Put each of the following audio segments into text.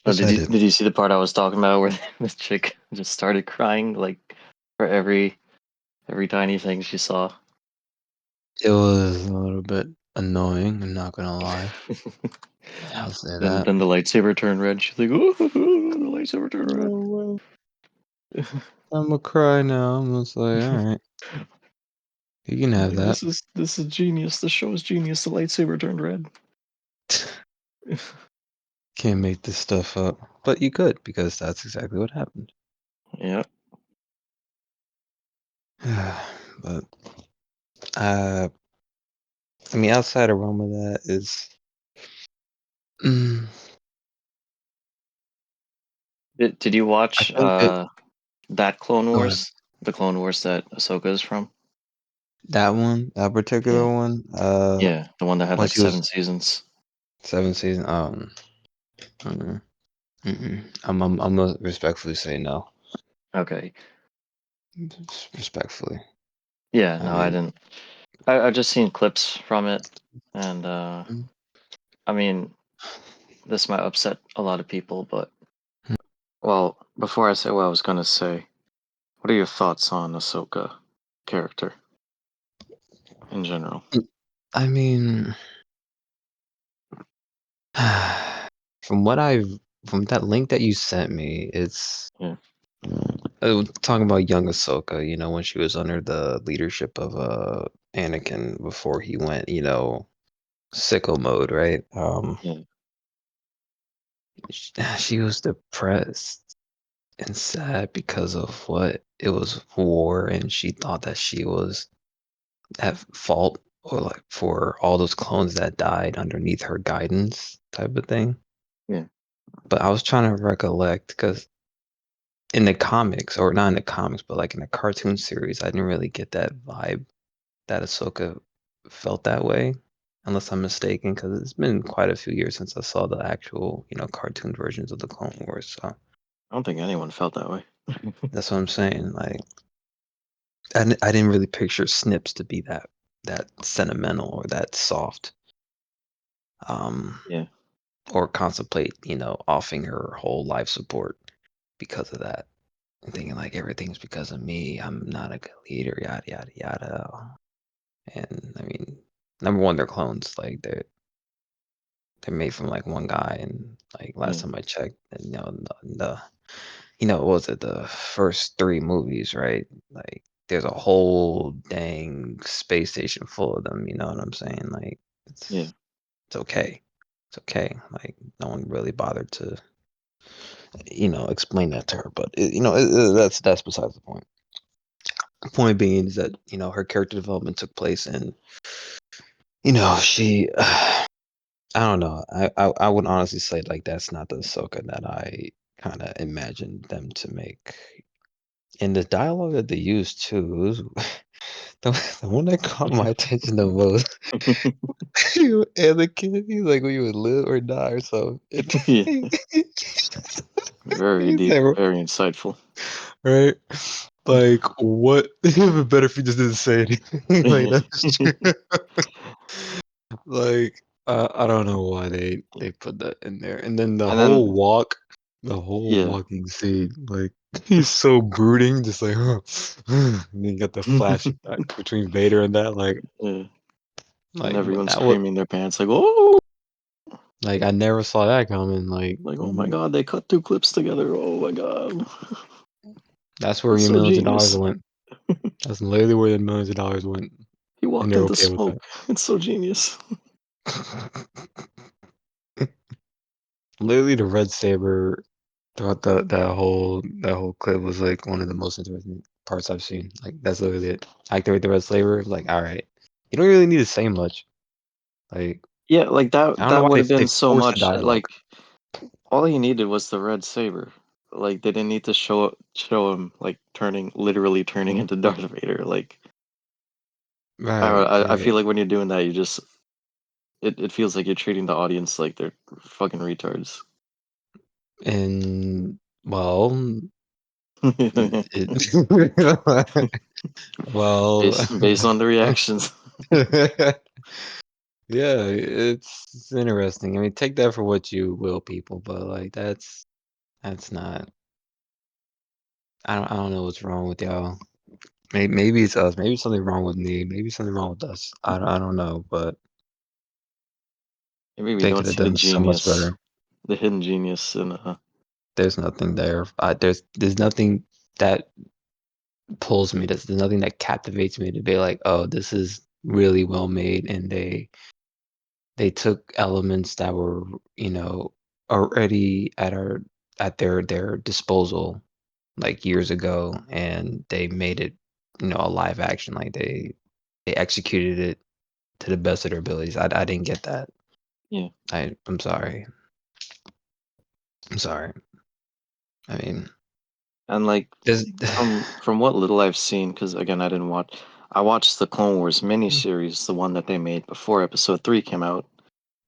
Oh, Yes, I did. did you see the part I was talking about where this chick just started crying like for every tiny thing she saw? It was a little bit annoying, I'm not gonna lie. I'll say Then that. then the lightsaber turned red. She's like, "Oh, the lightsaber turned red." Oh, well, I'm gonna cry now. I'm just like, alright, you can have Like, that. this is genius. The show is genius. The lightsaber turned red. Can't make this stuff up. But you could, because that's exactly what happened. Yeah. But, uh, I mean, outside of realm of that is, mm, Did you I watch think that, that Clone go ahead. Wars? The Clone Wars that Ahsoka is from? That particular Yeah. one, Yeah, the one that had when like she was 7 seasons. 7 season, mm-mm, I'm gonna respectfully say no. Okay. Respectfully. Yeah, I no, I mean, didn't. I just seen clips from it, and mm, I mean, this might upset a lot of people, but well, before I say what I was gonna say, what are your thoughts on Ahsoka character in general? I mean, from what from that link that you sent me, it's Yeah, talking about young Ahsoka, when she was under the leadership of Anakin before he went, sicko mode, right? yeah, She was depressed and sad because of what it was war, and she thought that she was at fault or like for all those clones that died underneath her guidance type of thing. yeah, But I was trying to recollect because in the comics, or not in the comics, but like in the cartoon series, I didn't really get that vibe that Ahsoka felt that way, unless I'm mistaken, because it's been quite a few years since I saw the actual, cartoon versions of the Clone Wars. So I don't think anyone felt that way. that's what I'm saying. Like, I didn't really picture Snips to be that sentimental or that soft, um, Yeah, or contemplate, offing her whole life support because of that. And thinking like everything's because of me. I'm not a good leader, yada yada yada. And I mean, number one, they're clones. Like they're made from like one guy. And like last yeah, time I checked, and, what was it, the first three movies, right? Like there's a whole dang space station full of them. You know what I'm saying? Like yeah. it's okay. It's okay. Like no one really bothered to, explain that to her. But that's besides the point. Point being is that her character development took place, and she I don't know. I would honestly say like that's not the Ahsoka that I kind of imagined them to make. And the dialogue that they used too, it was the one that caught my attention the most. Anakin, he's like, "We would live or die," or so. Yeah, very He's deep, like, very insightful. right? Like, what? It would be better if he just didn't say anything. Like that's true. Like, I don't know why they put that in there. And then And then, the whole yeah, walking scene, like he's so brooding, just like, huh. And then you got the flashback between Vader and that, yeah, and like everyone's that was screaming their pants like, "Oh!" like I never saw that coming. Like Like, "Oh my God, they cut 2 clips together. Oh my God, that's where that's your so millions of dollars genius." went. That's literally where the millions of dollars went, He and walked they're into okay with smoke. It's so genius. that. Literally, the red saber throughout that whole clip was like one of the most interesting parts I've seen. Like that's literally it. Activate the red saber. Like, all right, you don't really need to say much. Like Yeah, like I don't know that why would they have been they so forced the much. dialogue. Like all he needed was the red saber. Like they didn't need to show him like literally turning into Darth Vader. Like I don't know, Right, I right. feel like when you're doing that, you just it feels like you're treating the audience like they're fucking retards. And well, it, well, Based on the reactions. Yeah, it's interesting. I mean, take that for what you will, people, but like that's not. I don't know what's wrong with y'all. Maybe it's us. Maybe something wrong with me. Maybe something wrong with us. I don't know, but Maybe we they don't could have see the done so much genius, better. the hidden genius in There's nothing there. There's nothing that pulls me. There's nothing that captivates me to be like, oh, this is really well made, and they took elements that were, already at their disposal like years ago, and they made it, a live action. Like they executed it to the best of their abilities. I didn't get that. yeah. I'm sorry. I'm sorry. I mean, And like there's from what little I've seen, because again I didn't watch. I watched the Clone Wars miniseries, the one that they made before Episode 3 came out,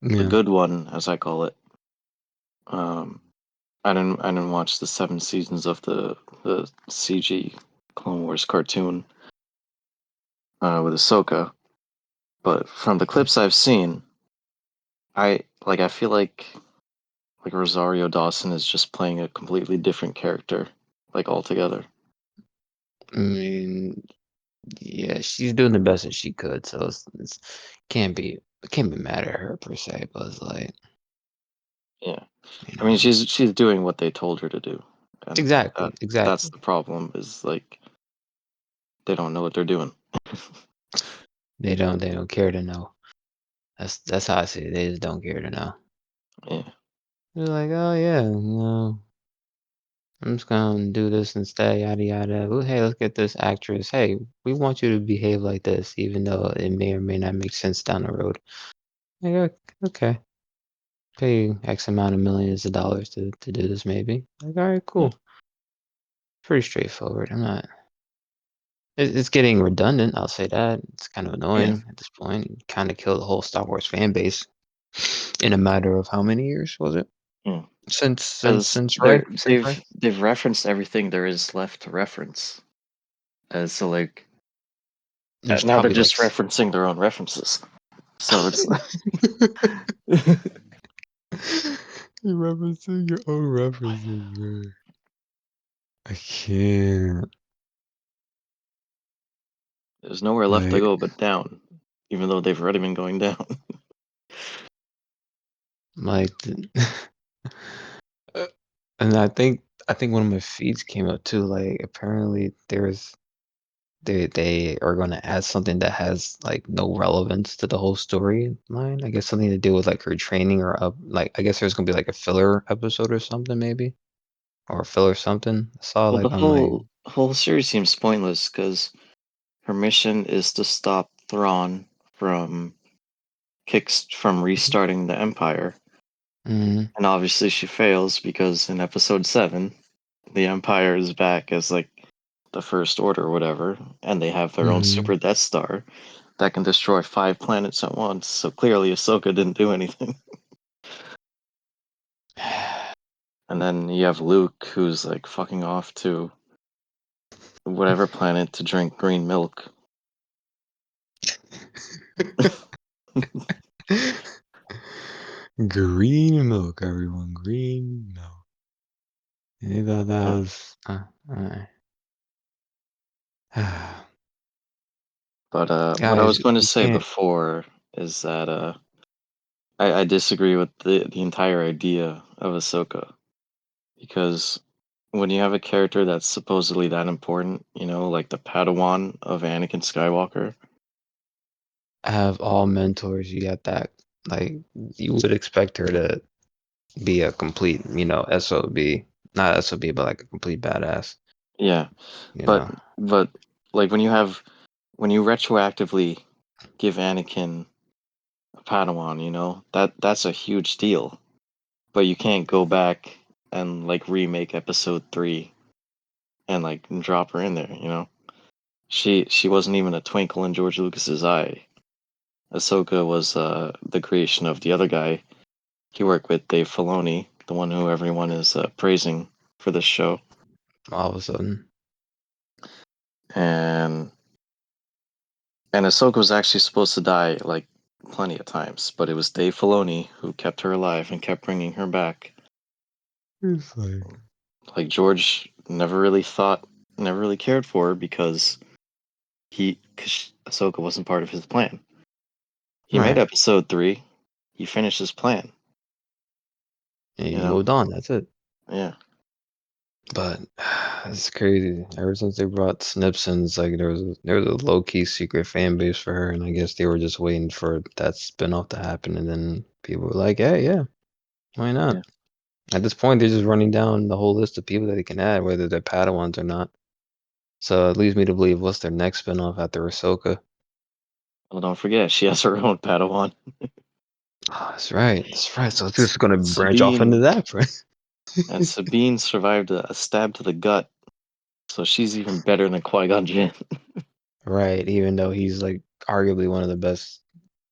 the yeah. good one as I call it. Um, I didn't watch the 7 seasons of the CG Clone Wars cartoon with Ahsoka, but from the clips I've seen, I feel like Rosario Dawson is just playing a completely different character, like altogether. I mean, yeah, she's doing the best that she could, so it's can't be mad at her per se, but it's like, Yeah, you I mean know, she's doing what they told her to do, and exactly, that's exactly. the problem. Is like they don't know what they're doing. They don't care to know. That's how I see it. They just don't care to know. Yeah, They're like, oh yeah, I'm just gonna do this instead, yada yada. Well, hey, let's get this actress. Hey, we want you to behave like this, even though it may or may not make sense down the road. Like, okay, pay you X amount of millions of dollars to do this, maybe. Like, all right, yeah, cool. Pretty straightforward. I'm not. It's getting redundant. I'll say that. It's kind of yeah. annoying at this point. Kind of killed the whole Star Wars fan base in a matter of how many years was it? Yeah. Since Because Ray? Since Ray? they've referenced everything there is left to reference. So like There's now they're probably like just referencing their own references. So it's You're referencing your own references, man. I can't. there's nowhere left to Like, go but down, even though they've already been going down. like, Uh, and I think one of my feeds came up too. Like, apparently they are going to add something that has like no relevance to the whole storyline. I guess something to do with like her training or up. Like, I guess there's gonna be like a filler episode or something maybe, or a filler something. I saw Well, the like on my. whole series seems pointless because her mission is to stop Thrawn from from restarting the Empire, Mm, and obviously she fails because in Episode 7, the Empire is back as like the First Order or whatever, and they have their own mm. super Death Star that can destroy 5 planets at once. So clearly, Ahsoka didn't do anything. And then you have Luke, who's like fucking off to whatever planet to drink green milk. Green milk, everyone. Green milk. You thought that Yeah. was But what I was guys, going to we say can't before is that I disagree with the entire idea of Ahsoka because when you have a character that's supposedly that important, like the Padawan of Anakin Skywalker, have all mentors. You got that. Like, you would expect her to be a complete, SOB. Not SOB, but like a complete badass, yeah, you but know. but like when you retroactively give Anakin a Padawan, that's a huge deal. But you can't go back and like remake Episode 3 and like drop her in there. She wasn't even a twinkle in George Lucas's eye. Ahsoka was the creation of the other guy he worked with, Dave Filoni, the one who everyone is praising for this show. All of a sudden, And Ahsoka was actually supposed to die like plenty of times, but it was Dave Filoni who kept her alive and kept bringing her back. It's like, Like George never really cared for her because cause Ahsoka wasn't part of his plan. He made right. episode 3. He finished his plan. And You you know? moved on. That's it. Yeah. But it's crazy. Ever since they brought Snipsons, like there was a low key secret fan base for her, and I guess they were just waiting for that spinoff to happen, and then people were like, "Hey, yeah, why Yeah. not?" At this point, they're just running down the whole list of people that they can add, whether they're Padawans or not. So it leads me to believe what's their next spinoff after Ahsoka? Well, don't forget, she has her own Padawan. Oh, that's right. That's right. So it's just gonna branch off into Sabine that, right? and Sabine survived a stab to the gut, so she's even better than Qui-Gon Jinn. Right. Even though he's like arguably one of the best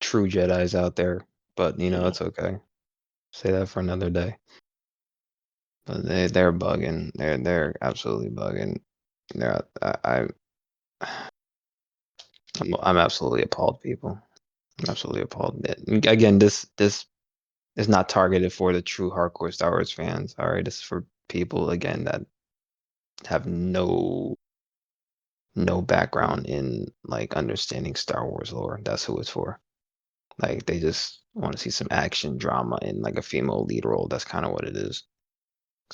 true Jedis out there, but Yeah. it's okay. Say that for another day. But they're bugging. They're absolutely bugging. They're I'm absolutely appalled, people. I'm absolutely appalled. Again, this is not targeted for the true hardcore Star Wars fans. All right, this is for people again that have no background in like understanding Star Wars lore. That's who it's for. Like they just want to see some action drama in like a female lead role. That's kind of what it is.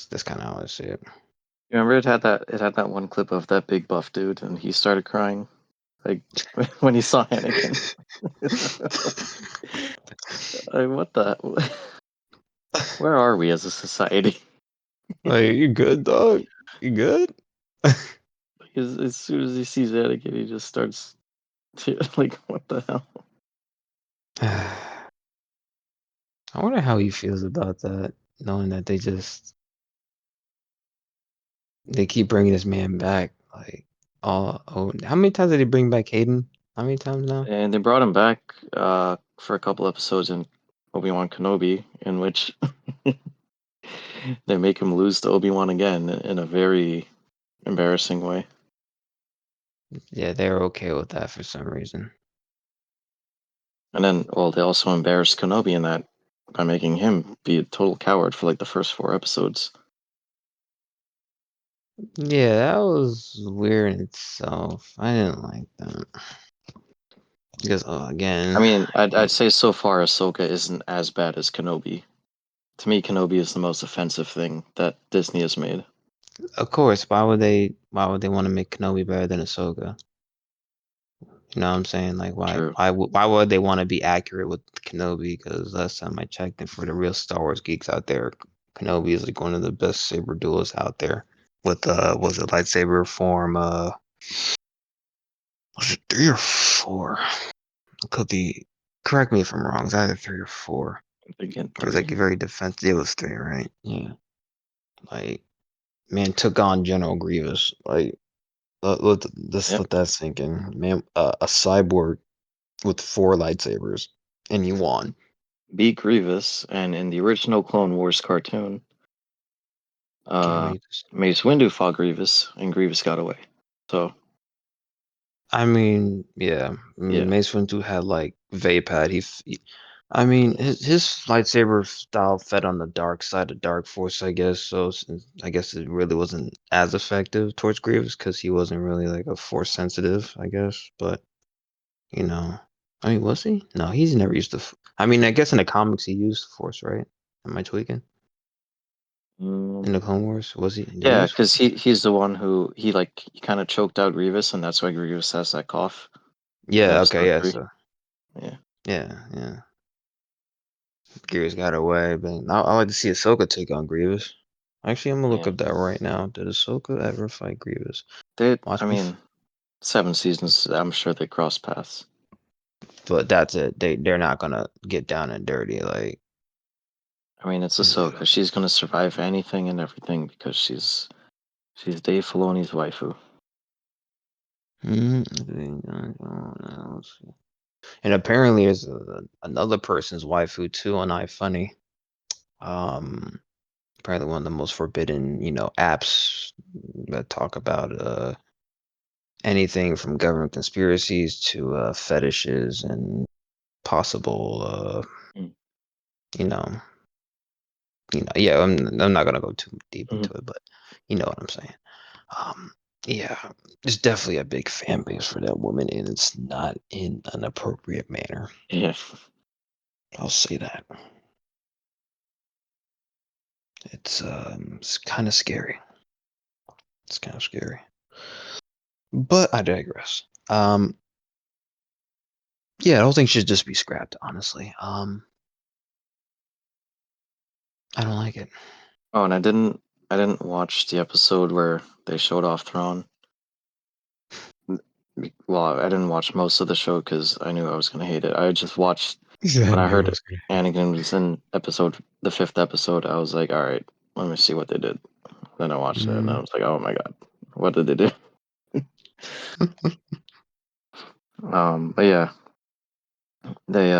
That's kind of how I see it. You remember it had that one clip of that big buff dude and he started crying like when he saw Anakin. Like, what the where are we as a society? Like, you good, dog? You good? As soon as he sees Anakin, he just starts like, what the hell? I wonder how he feels about that, knowing that they keep bringing this man back. Like, how many times did they bring back Hayden? How many times now? And they brought him back for a couple episodes in Obi-Wan Kenobi, in which they make him lose to Obi-Wan again in a very embarrassing way. Yeah, they're okay with that for some reason. And then, well, they also embarrassed Kenobi in that by making him be a total coward for like the first 4 episodes. Yeah, that was weird in itself. I didn't like that because, I again, mean, I'd say so far Ahsoka isn't as bad as Kenobi. To me, Kenobi is the most offensive thing that Disney has made. of course, why would they want to make Kenobi better than Ahsoka? You know what I'm saying? Like, True. why would they want to be accurate with Kenobi? Because last time I checked, and for the real Star Wars geeks out there, Kenobi is like one of the best saber duelists out there. With was it lightsaber form? Was it 3 or 4? It could be. Correct me if I'm wrong. It's either 3 or 4. Again, It was 3. like very defensive. It was 3, right? Yeah. Like, man took on General Grievous. Like, let's Yep. let that sink in. Man, a cyborg with 4 lightsabers, and he won. Beat Grievous, and in the original Clone Wars cartoon, Can't uh, wait to see. Mace Windu fought Grievous, and Grievous got away. So, I mean, yeah, yeah. Mace Windu had like Vapad. I mean, his lightsaber style fed on the dark side of Dark Force, I guess. So I guess it really wasn't as effective towards Grievous because he wasn't really like a Force sensitive, I guess. But you know, I mean, was he? No, he's never used I mean, I guess in the comics he used the Force, right? Am I tweaking? In the Um, Clone Wars, was he? Did he yeah, use because Force? he's the one who he kind of choked out Grievous, and that's why Grievous has that cough in Yeah. Okay. episode Yeah. 3. So Yeah. yeah. Grievous got away, but I like to see Ahsoka take on Grievous. Actually, I'm gonna look Yeah. up that right now. Did Ahsoka ever fight Grievous? I Watch me, mean, 7 seasons, I'm sure they cross paths. but that's it. They're not gonna get down and dirty. Like, I mean, it's yeah. Ahsoka. She's gonna survive anything and everything because she's Dave Filoni's waifu. And apparently, there's another person's waifu too on iFunny. Um, Apparently one of the most forbidden, apps that talk about anything from government conspiracies to fetishes and possible, Mm. you know, yeah, I'm not gonna go too deep Mhm. into it, but you know what I'm saying. Um, yeah, there's definitely a big fan base for that woman, and it's not in an appropriate manner. Yeah. I'll say that. It's kind of scary. It's kind of scary. But I digress. Yeah, the whole thing should just be scrapped, honestly. I don't like it. Oh, and I didn't watch the episode where they showed off Thrawn. Well, I didn't watch most of the show because I knew I was gonna hate it. I just watched Yeah, I when I knew it heard was good. Anakin was in the fifth episode. I was like, all right, let me see what they did. Then I watched it, and I Mhm. was like, oh my god, what did they do? But yeah, they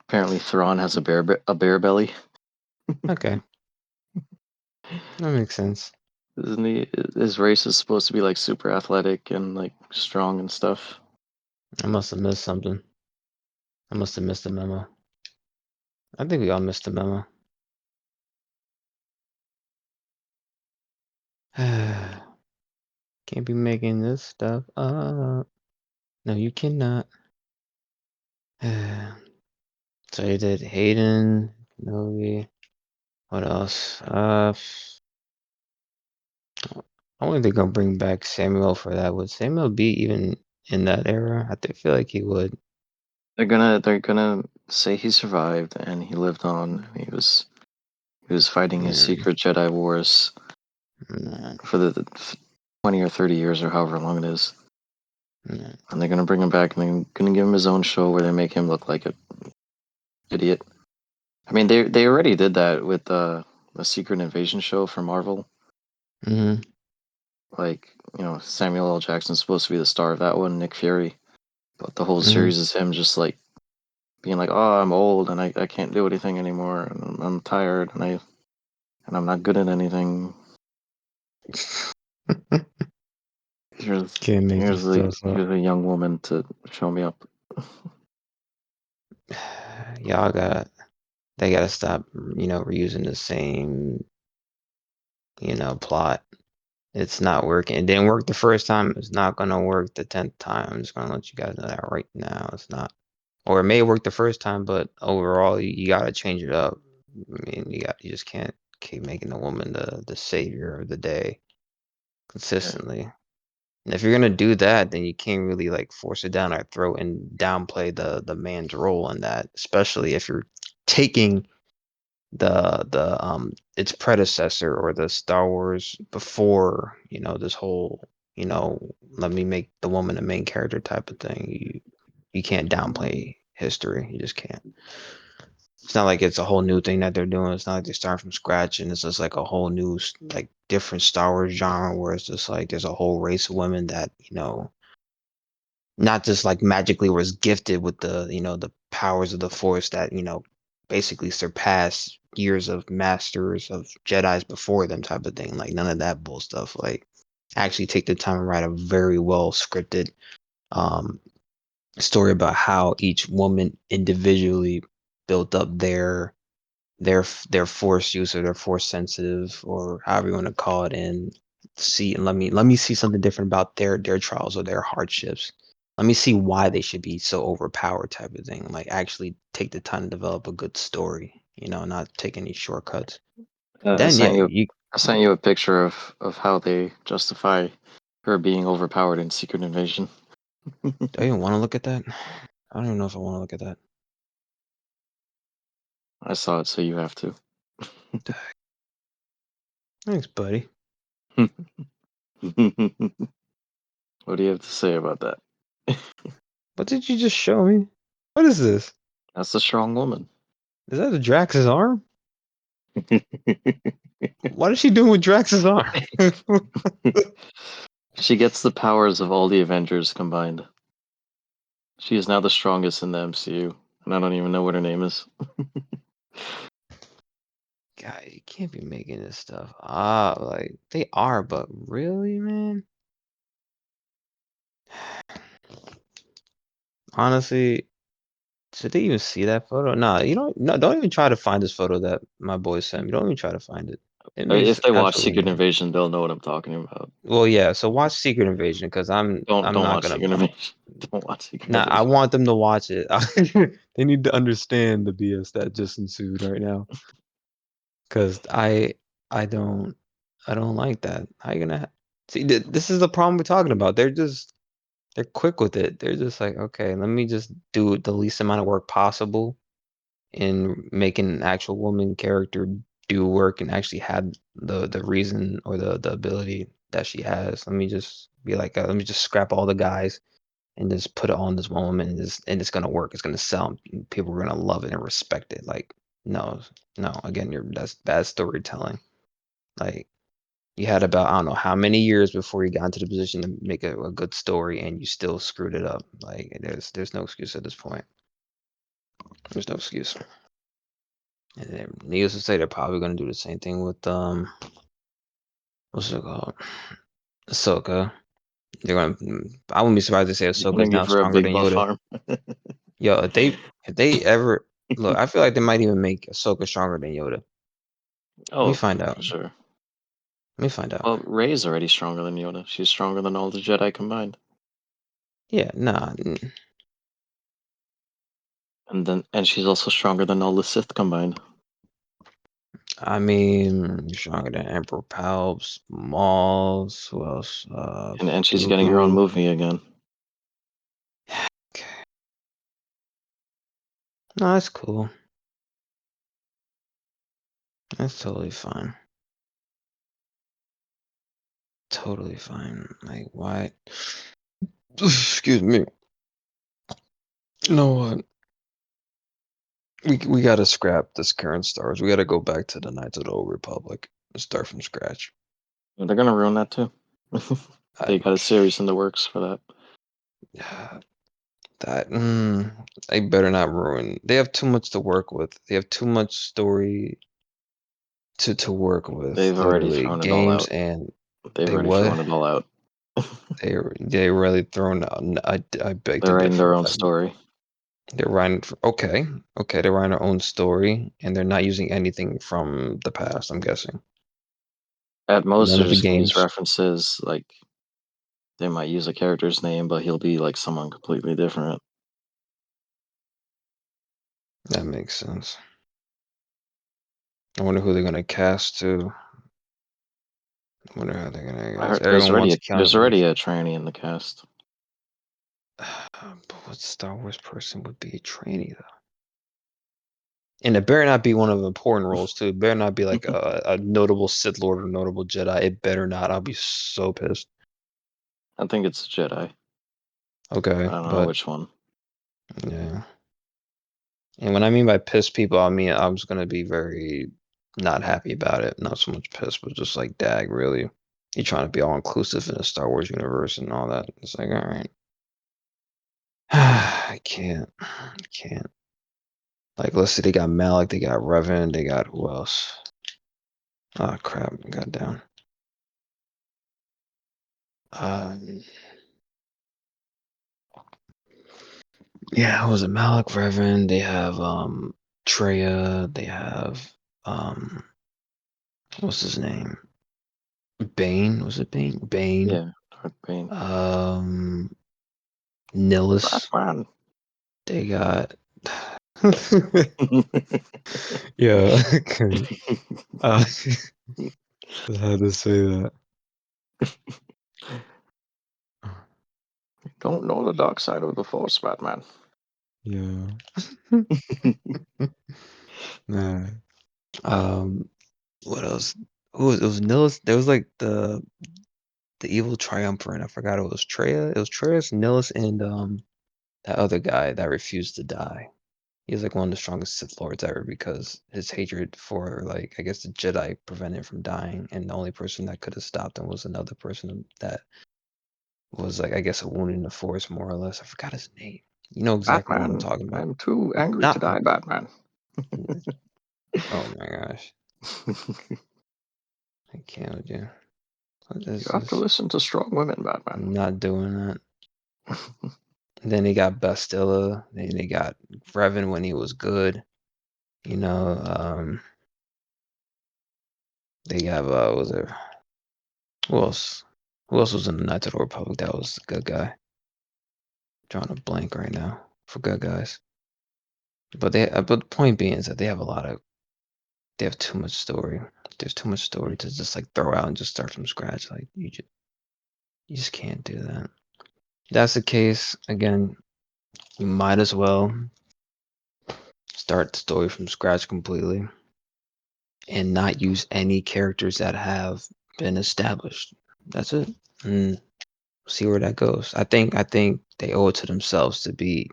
apparently Thrawn has a bear belly, Okay, that makes sense. isn't he? His race is supposed to be like super athletic and like strong and stuff. I must have missed something. I must have missed the memo. I think we all missed the memo. Can't be making this stuff up. No, you cannot. So you did Hayden, Novi. What else? I wonder if they're gonna bring back Samuel for that. Would Samuel be even in that era? Feel like he would. They're gonna say he survived and he lived on. He was fighting his Mm, secret Jedi wars nah, for the 20 or 30 years or however long it is. nah. And they're gonna bring him back and they're gonna give him his own show where they make him look like an idiot. I mean, they already did that with the Secret Invasion show for Marvel. Mm-hmm. Like, Samuel L. Jackson's supposed to be the star of that one, Nick Fury. But the whole Mm-hmm. series is him just like being like, "Oh, I'm old and I can't do anything anymore, and I'm tired and I'm not good at anything." Here's Can't make this stuff up. here's a young woman to show me up. Y'all got they gotta stop, reusing the same, plot. It's not working. It didn't work the first time. It's not gonna work the 10th time. I'm just gonna let you guys know that right now. It's not. Or it may work the first time, but overall you gotta change it up. I mean, you just can't keep making the woman the savior of the day Yeah. consistently. And if you're gonna do that, then you can't really like force it down our throat and downplay the man's role in that, especially if you're taking the its predecessor or the Star Wars before, this whole, let me make the woman a main character type of thing. You can't downplay history. You just can't. It's not like it's a whole new thing that they're doing. It's not like they're starting from scratch and it's just like a whole new like different Star Wars genre where it's just like there's a whole race of women that, not just like magically was gifted with the powers of the force that, basically surpass years of masters of Jedi's before them type of thing. Like none of that bull stuff. Like actually take the time and write a very well scripted um story about how each woman individually built up their force use or their force sensitive or however you want to call it, and see and let me see something different about their trials or their hardships. Let me see why they should be so overpowered type of thing. Like actually take the time to develop a good story, not take any shortcuts. I Then sent yeah, you you I sent you a picture of how they justify her being overpowered in Secret Invasion. don't even want to look at that. I don't even know if I want to look at that. I saw it, so you have to. Thanks, buddy. What do you have to say about that? What did you just show me? What is this? That's a strong woman. Is that a Drax's arm? What is she doing with Drax's arm? She gets the powers of all the Avengers combined. She is now the strongest in the MCU, and I don't even know what her name is. God, you can't be making this stuff up. Like they are, but really, man. Honestly, should they even see that photo? Nah, you don't. No, don't even try to find this photo that my boy sent me. Don't even try to find it. It makes If they watch absolutely Secret no. Invasion, they'll know what I'm talking about. Well, yeah. So watch Secret Invasion because I'm Don't not watch gonna. Secret Invasion. Don't watch Secret Nah, I Invasion. want them to watch it. They need to understand the BS that just ensued right now. Because I don't I don't like that. How you gonna see? This is the problem we're talking about. They're quick with it. They're just like, okay, let me just do the least amount of work possible in making an actual woman character do work and actually have the reason or the ability that she has. Let me just be like, let me just scrap all the guys and just put it on this one woman and it's gonna work. It's gonna sell. People are gonna love it and respect it. Like, no, no. Again, that's bad storytelling. Like, you had about I don't know how many years before you got into the position to make a good story, and you still screwed it up. Like, there's no excuse at this point. There's no excuse. And then, needless to say, they're probably gonna do the same thing with what's it called, Ahsoka. They're gonna. I wouldn't be surprised if they say You're Ahsoka gonna is now give her a stronger big than buff Yoda. arm. Yo, if they ever look, I feel like they might even make Ahsoka stronger than Yoda. Let me Oh, find out. for sure. Let me find out. Well, Rey's already stronger than Yoda. She's stronger than all the Jedi combined. Yeah, nah. And she's also stronger than all the Sith combined. I mean, stronger than Emperor Palps, Maul's, who else? And she's getting her own Dooku. movie again. Okay. No, that's cool. That's totally fine. Totally fine. Like, why? Excuse me. You know what? We gotta scrap this current Star Wars. We gotta go back to the Knights of the Old Republic and start from scratch. They're gonna ruin that too. I, They got a series in the works for that. that they better not ruin. They have too much to work with. They have too much story to work with. They've already Literally, thrown it all games out. and They've they already what? thrown it all out. They really thrown. I beg to They're writing their differ. own story. They're writing. Okay. They're writing their own story, and they're not using anything from the past. I'm guessing At most, none they're of the just gonna use games. references. Like they might use a character's name, but he'll be like someone completely different. That makes sense. I wonder who they're gonna cast too. I wonder how they're gonna I cast. heard Everyone wants Keanu there's already Reeves. a tranny in the cast. But what Star Wars person would be a trainee though? And it better not be one of the important roles too. It better not be like a notable Sith Lord or notable Jedi. It better not. I'll be so pissed. I think it's a Jedi. I Okay, don't know but which one. yeah. And when I mean by pissed people, I mean I'm just gonna be very not happy about it. Not so much pissed, but just like, dag, really? You're trying to be all inclusive in the Star Wars universe and all that. It's like, all right. I can't. I can't. Like, let's see, they got Malik, they got Revan, they got who else? Oh crap, I got down. Um, yeah, what was it Malik, Revan? They have Treya, they have um what's his name? Bane, was it Bane? Bane. Yeah, Darth Bane. Um Nihilus. Batman. They got yeah, okay. I had to say that. Don't know the dark side of the Force, Batman. Yeah. Nah. What else? Who was it? Was Nihilus? There was like the evil triumvirate. I forgot it was Treya. It was Treyas, Nihilus, and that other guy that refused to die. He was like one of the strongest Sith Lords ever because his hatred for, like, I guess the Jedi prevented him from dying, and the only person that could have stopped him was another person that was, like, I guess a wound in the Force, more or less. I forgot his name. You know exactly what I'm Batman. talking about. I'm too angry to Not. die, Batman. Oh my gosh, I can't with you. You This have to is listen to strong women, Batman. not doing that. Then they got Bastilla. Then they got Revan when he was good. You know, they have was there who else? Who else was in the Knights of the Republic that was a good guy? Drawing a blank right now for good guys. But but the point being is that they have too much story. There's too much story to just like throw out and just start from scratch. Like you just can't do that. If that's the case, again, you might as well start the story from scratch completely and not use any characters that have been established. That's it. And see where that goes. I think they owe it to themselves to be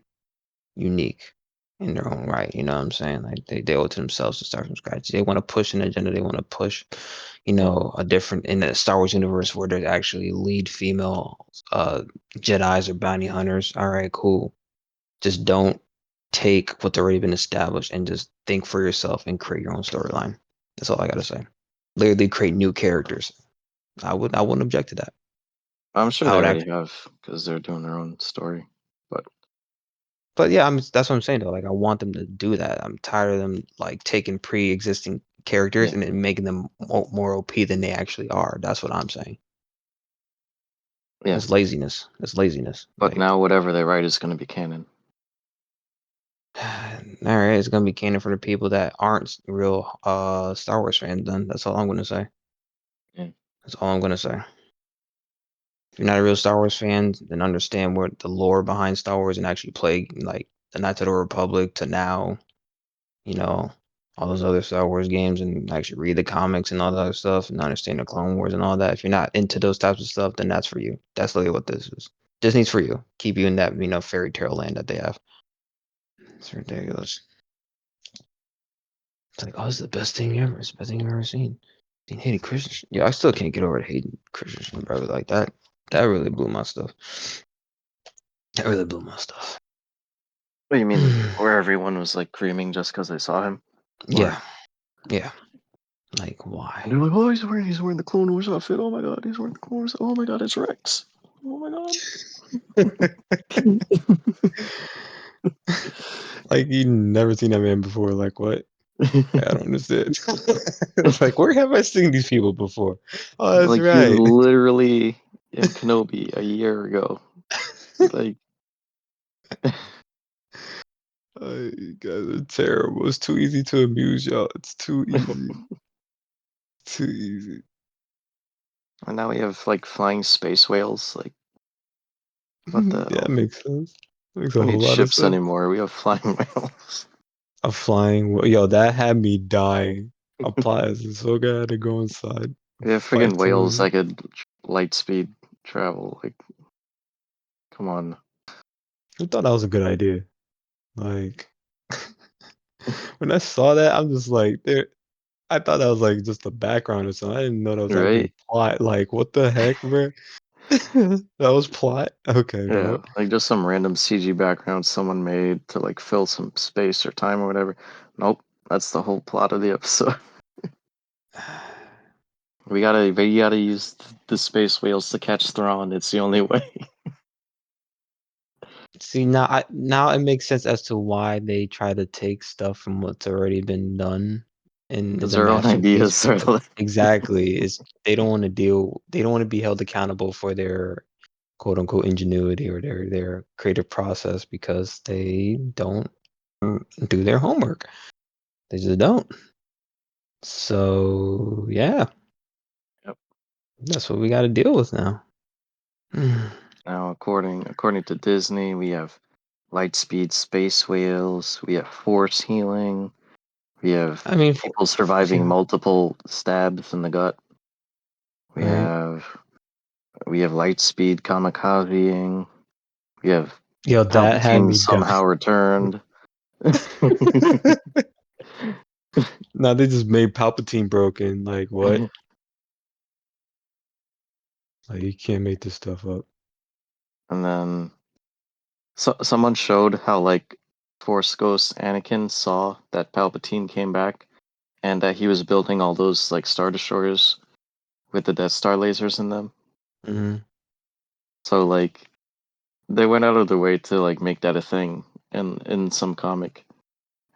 unique in their own right. You know what I'm saying? Like they owe it to themselves to start from scratch. They want to push an agenda. They want to push, Yeah. a different in the Star Wars universe where there's actually lead female Jedi's or bounty hunters. All right, cool. Just don't take what's already been established and just think for yourself and create your own storyline. That's all I gotta say. Literally create new characters. I wouldn't object to that. I'm sure I they would already act, have because they're doing their own story. But but yeah, that's what I'm saying though. Like I want them to do that. I'm tired of them like taking pre-existing characters yeah, and then making them more OP than they actually are. That's what I'm saying. yeah. That's laziness. That's laziness. But Like, now whatever they write is going to be canon. all right, it's gonna be canon for the people that aren't real Star Wars fans. Then that's all I'm gonna say. Yeah. That's all I'm gonna say. If you're not a real Star Wars fan, then understand what the lore behind Star Wars and actually play like the Knights of the Republic to now, you know, all those other Star Wars games and actually read the comics and all that other stuff and understand the Clone Wars and all that. If you're not into those types of stuff, then that's for you. That's literally what this is. Disney's for you. Keep you in that, fairy tale land that they have. It's ridiculous. It's like, oh, this is the best thing ever. It's the best thing I've ever seen. Seen Hayden Christensen. Yeah, I still can't get over Hayden Christensen, bro. Like that. That really blew my stuff. That really blew my stuff. What do you mean? Where everyone was like creaming just because they saw him? Or Yeah, yeah. Like, and why? they're like, oh, he's wearing the Clone Wars outfit. Oh my god, he's wearing the Clone Wars. Oh my god, it's Rex. Oh my god. Like, you never seen that man before. Like, what? I don't understand. It's like, where have I seen these people before? Oh, that's Like he was right. literally in Kenobi a year ago. Like Oh, you guys are terrible. It's too easy to amuse y'all. It's too easy. Too easy. and now we have like flying space whales. Like what the Yeah, it hell? makes sense. Makes We a don't whole need lot of ships sense. anymore. We have flying whales. A flying, yo, that had me dying. A plot is so good. I had to go inside, We have fight friggin' whales someone. that could light speed travel. Like, come on. I thought that was a good idea. Like, when I saw that, I'm just like, there. I thought that was like just the background or something. I didn't know that was actually Right? plot. Like, what the heck, bro? That was plot. Okay, Yeah, dog. like just some random CG background someone made to like fill some space or time or whatever. Nope, that's the whole plot of the episode. We gotta use the space whales to catch Thrawn. It's the only way. See, now it makes sense as to why they try to take stuff from what's already been done and Because is a their own masterpiece ideas are because like, exactly is they don't want to be held accountable for their quote unquote ingenuity or their creative process because they don't do their homework. They just don't. So yeah, yep. that's what we got to deal with now. Now, according to Disney, we have light speed space whales. We have force healing. We have I mean, people for surviving multiple stabs in the gut. We right? have we have light speed kamikazeing. We have Yo, that had Palpatine me done. somehow returned. Now they just made Palpatine broken. Like what? Like you can't make this stuff up. And then someone showed how like Force Ghost Anakin saw that Palpatine came back and that he was building all those like Star Destroyers with the Death Star lasers in them. Hmm. So like they went out of their way to like make that a thing in some comic,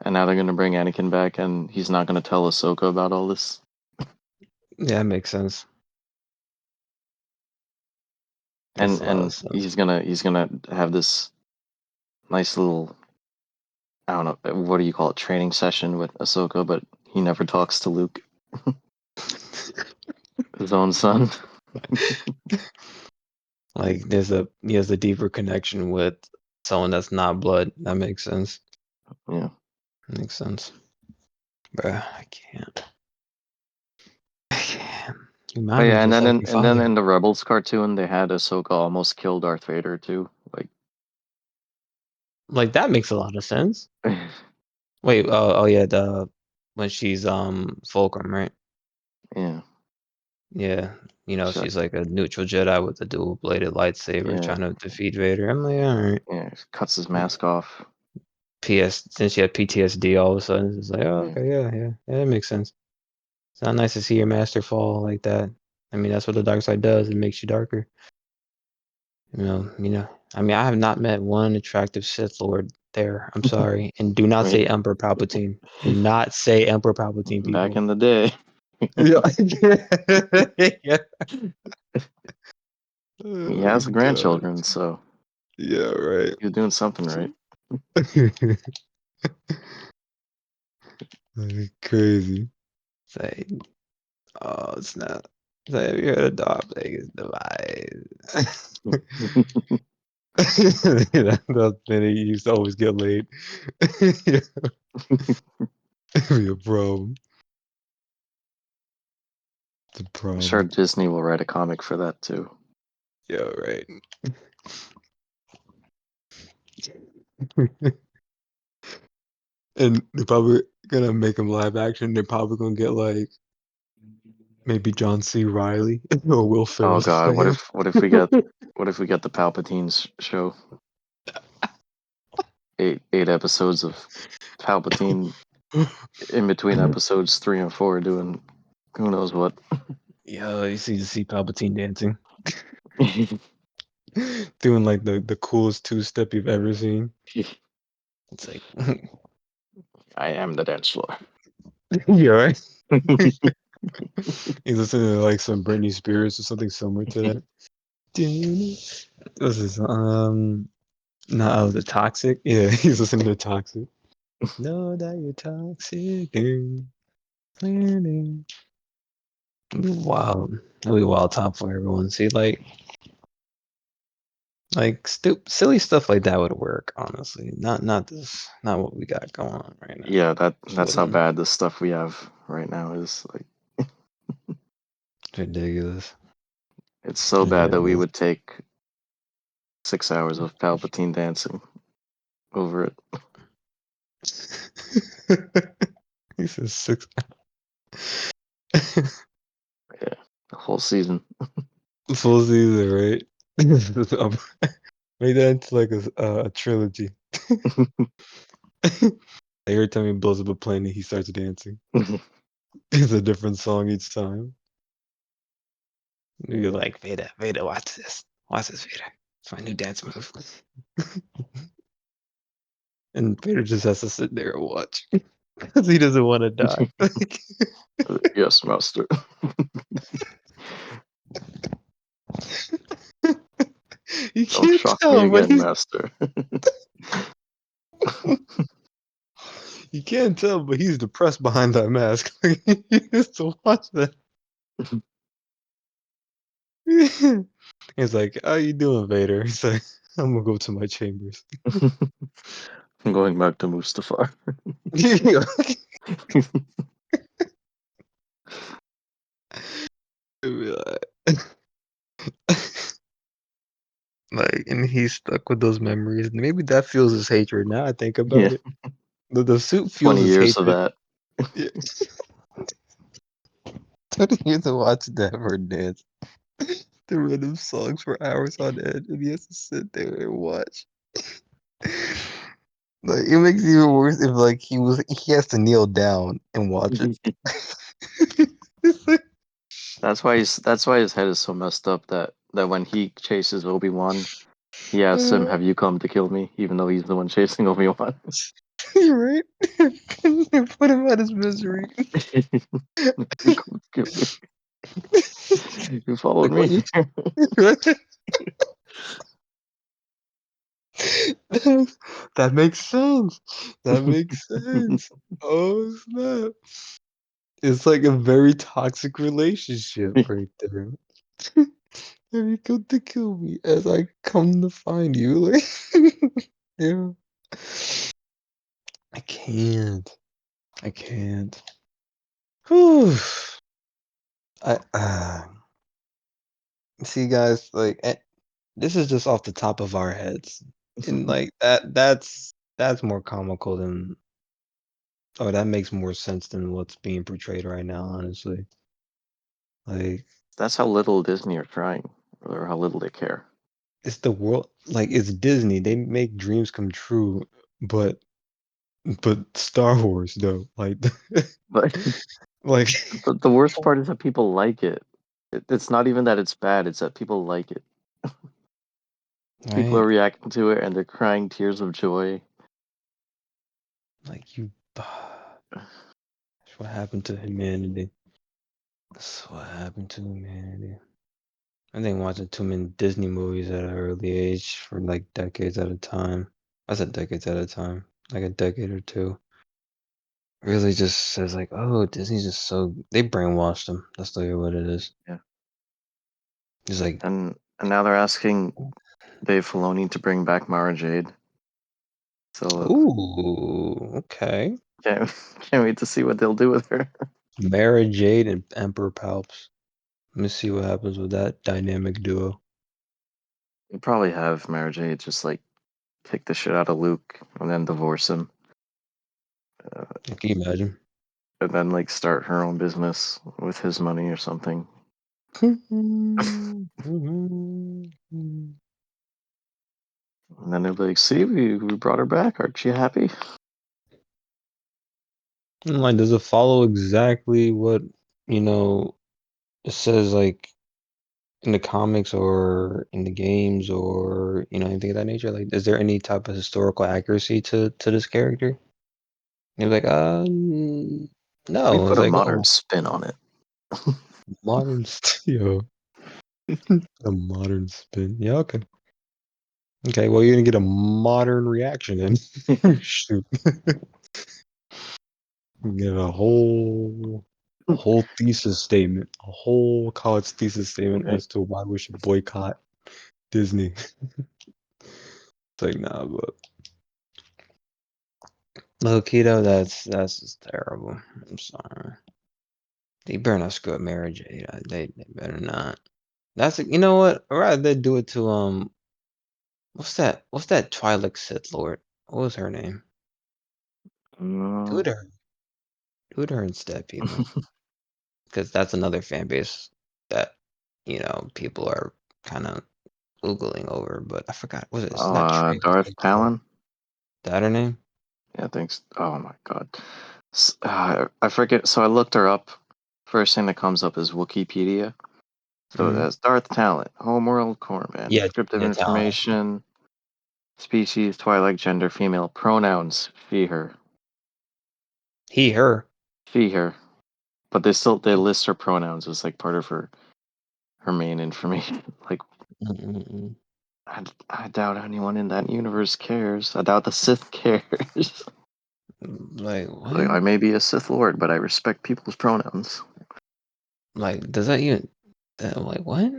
and now they're gonna bring Anakin back, and he's not gonna tell Ahsoka about all this. Yeah, that makes sense. Makes and a lot of and sense. he's gonna have this nice little, I don't know, what do you call it, training session with Ahsoka, but he never talks to Luke, his own son. Like he has a deeper connection with someone that's not blood. That makes sense. Yeah. Makes sense. Bruh, I can't. I can't. You But remind me yeah, and just then like in your and then father. in the Rebels cartoon, they had Ahsoka almost kill Darth Vader too. Like, Like that makes a lot of sense. Wait, oh yeah, the when she's Fulcrum, right? yeah, Yeah. she, She's like a neutral Jedi with a dual-bladed lightsaber yeah, trying to defeat Vader. I'm like, all right. yeah, cuts his mask off. Since she had PTSD all of a sudden, it's like, oh, Yeah, okay, yeah, that makes sense. It's not nice to see your master fall like that. I mean, that's what the dark side does. It makes you darker. I mean, I have not met one attractive Sith Lord there. I'm sorry. And do not say right. Emperor Palpatine. Do not say Emperor Palpatine, Back people. in the day, Yeah. Yeah. he Oh my has God. grandchildren, so Yeah, right. you're doing something right. Like, crazy. It's like, oh, it's not. It's like, have you heard of dog Vegas device? That's funny. You used to always get laid. Yeah, be a problem. It's a I'm sure problem. Disney will write a comic for that too. Yeah, right. And they're probably gonna make him live action. They're probably gonna get like maybe John C. Riley or Will Oh Ferrell to God, play him. what if we get the Palpatines show? Eight episodes of Palpatine in between episodes 3 and 4 doing who knows what. Yo, you see Palpatine dancing, doing like the coolest two-step you've ever seen. It's like, I am the dance floor. yeah, right. He's listening to like some Britney Spears or something similar to that. This is no, the Toxic. Yeah, he's listening to Toxic. Know that you're toxic. Wow, really wild top for everyone. See, like silly stuff like that would work. Honestly, not this, not what we got going on right now. Yeah, Just that's how wouldn't. bad the stuff we have right now is. Like, It's ridiculous. it's so bad that we Ridiculous. would take 6 hours of Palpatine dancing over it. He says six. Yeah, the whole season. Full season, right? Made that into like a trilogy. Every time he blows up a plane, he starts dancing. It's a different song each time. You're like, Vader, watch this. Watch this, Vader. It's my new dance move. And Vader just has to sit there and watch because he doesn't want to die. Like, Yes, master. you Don't can't shock me tell, but again, master. you can't tell, but he's depressed behind that mask. Like, he has to watch that. He's like, "How you doing, Vader?" He's like, "I'm gonna go to my chambers." I'm going back to Mustafar. Like, and he's stuck with those memories. Maybe that fuels his hatred. Now I think Yeah, about it, the suit fuels 20 his years of hatred. that. Yeah. 20 years to watch that for dance to random songs for hours on end, and he has to sit there and watch. Like it makes it even worse if like he has to kneel down and watch it. It's like, That's why his head is so messed up that when he chases Obi-Wan, He asks him, Uh, "Have you come to kill me?" Even though he's the one chasing Obi-Wan. right? Put him out his misery. Have you come to kill me? You followed Like what me. you right? That makes sense. That makes sense. Oh snap. It's like a very toxic relationship right there. Have you come to kill me as I come to find you? Like, yeah. I can't. I can't. Whew. I see, guys. Like, this is just off the top of our heads, and like that's more comical than, or that makes more sense than what's being portrayed right now. Honestly, like That's how little Disney are trying, or how little they care. it's the world. Like it's Disney. They make dreams come true, but Star Wars though, like But like the worst part is that people like it. It's not even that it's bad; it's that people like it. People are right, reacting to it, and they're crying tears of joy. like you. That's what happened to humanity. That's what happened to humanity. I think watching too many Disney movies at an early age for like decades at a time. I said decades at a time, like a decade or two. Really just says like, oh, Disney's just so they brainwashed them. That's literally what it is. Yeah, It's like, and now they're asking Dave Filoni to bring back Mara Jade. So ooh, okay. can't can't wait to see what they'll do with her. Mara Jade and Emperor Palps. Let me see what happens with that dynamic duo. You probably have Mara Jade just like kick the shit out of Luke and then divorce him, uh, Can you imagine? and then like start her own business with his money or something. And then they'll be like, "See, we brought her back. Aren't you happy?" And like, does it follow exactly what you know it says like in the comics or in the games or anything of that nature? Like, is there any type of historical accuracy to this character? And you're like, We no. put It's a like, modern oh, spin on it. modern yo, a modern spin. Yeah, okay. Okay, well, you're gonna get a modern reaction then. Shoot, you get a whole thesis statement, a whole college thesis statement Okay. as to why we should boycott Disney. It's like, nah, but low keto, that's just terrible. I'm sorry. They better not screw up marriage. They better not. That's you know what? Or rather they do it to what's that Twilight Sith Lord? What was her name? Do Uh, it to her. Do it to her instead, people. Because that's another fan base that people are kind of oogling over. But I forgot. Was it? It's not Trey. It's Darth like Talon. that her name? Yeah, thanks. Oh my god. I forget. So I looked her up. First thing that comes up is Wikipedia. So it Mm. has Darth Talent, homeworld corpsman, Yeah, descriptive yeah, Talon. information, species, twilight, gender, female, pronouns, she, her, He, her. she, her. But they list her pronouns as like part of her main information. Like Mm-mm-mm. I doubt anyone in that universe cares. I doubt the Sith cares. Like Like I what? may be a Sith Lord, but I respect people's pronouns. Like does that even? Like what?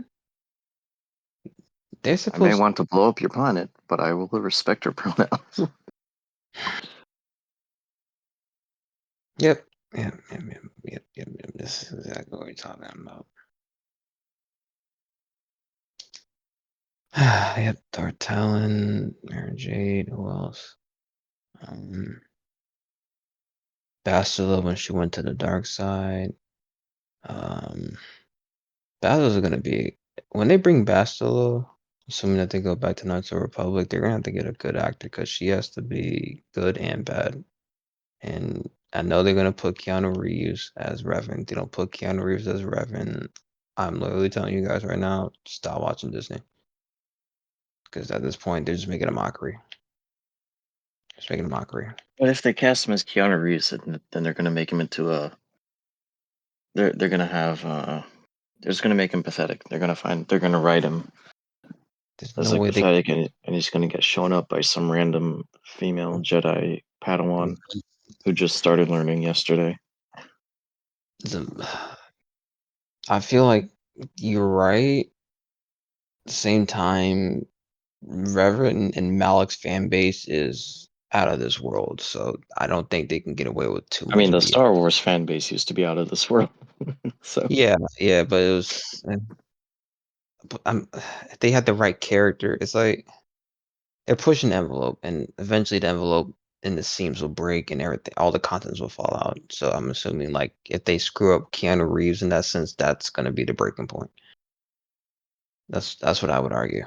They're I may supposed. want to blow up your planet, but I will respect your pronouns. Yep. Yep. This is exactly what we're talking about. Yep. Dark Talon, Mary Jade. Who else? Um, Bastila when she went to the dark side. Um, Bastila's gonna be when they bring Bastila. Assuming that they go back to Knights of the Republic, they're gonna have to get a good actor because she has to be good and bad. And I know they're gonna put Keanu Reeves as Revan. They don't put Keanu Reeves as Revan. I'm literally telling you guys right now, stop watching Disney. because at this point they're just making a mockery. Just making a mockery. But if they cast him as Keanu Reeves, then they're gonna make him into a. They're gonna have. They're just gonna make him pathetic. They're gonna write him There's as no like way they. pathetic, and he's gonna get shown up by some random female Jedi Padawan who just started learning yesterday. I feel like you're right. At the same time, Reverend and Malik's fan base is out of this world, so I don't think they can get away with too I mean, much the BS. Star Wars fan base used to be out of this world, so Yeah, but it was. But if they had the right character, it's like they're pushing the envelope, and eventually the envelope and the seams will break, and everything, all the contents will fall out. So I'm assuming, like, if they screw up Keanu Reeves in that sense, that's gonna be the breaking point. That's what I would argue.